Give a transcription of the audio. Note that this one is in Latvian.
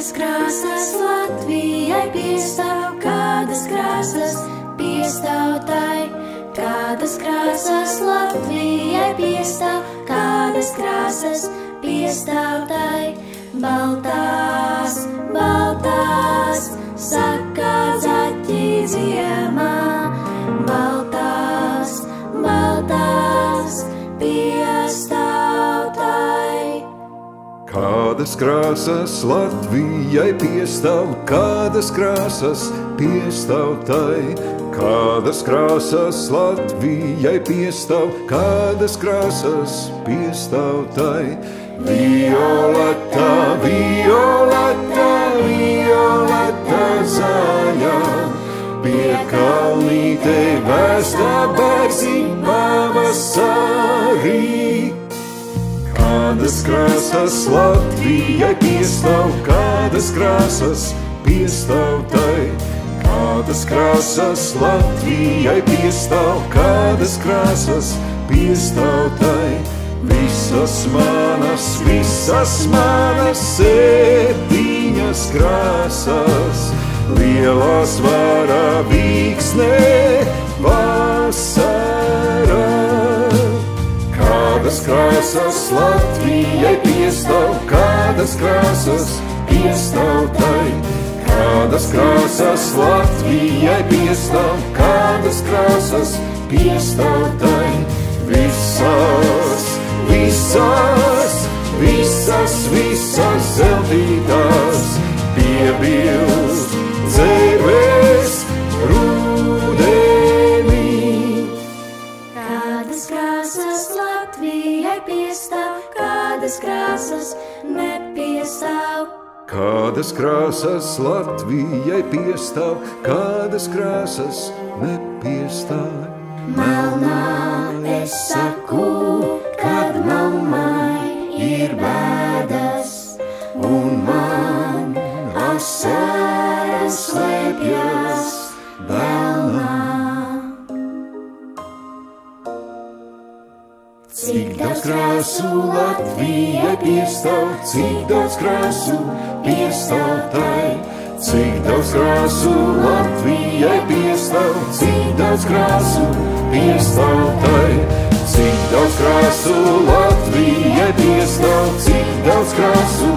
Kādas krāsas Latvijai piestāv, kādas krāsas piestāvtai, kādas krāsas Latvijai piestāv, kādas krāsas piestāvtai. Baltās, baltās, saka zaķi ziemā, baltās, baltās, piestāvtai. Kādas krāsas Latvijai piestāv, kādas krāsas piestāvtai, kādas krāsas Latvijai piestāv, kādas krāsas piestāvtai. Violeta, violeta, violeta zaļa, pie kalnīte vēsta bērziņ pavasarī. Kādas krāsas Latvijai piestāv, kādas krāsas piestāvtai, kādas krāsas Latvijai piestāv, kādas krāsas piestāvtai. Visas manas septiņas krāsas, lielās varavīksnē vasara. Kādas krāsas Latvijai piestāv, kādas krāsas piestāvtai, kādas krāsas Latvijai piestāv, kādas krāsas piestāvtai. Visas, visas, visas, visas zeltītās piebilst dzērvēs rudenī. Kādas krāsas Latvijai piestāv, kādas krāsas nepiestāv. Kādas krāsas Latvijai piestāv, kādas krāsas nepiestāv. Melnā es saku, kad mammai ir bēdas, un man asaras slēpjas velnā. Cik daudz krāsu Latvijai piestāv, cik daudz krāsu piestāv tai. Cik daudz krāsu Latvijai piestāv, cik daudz krāsu piestāv tai. Cik daudz krāsu Latvijai piestāv, cik daudz krāsu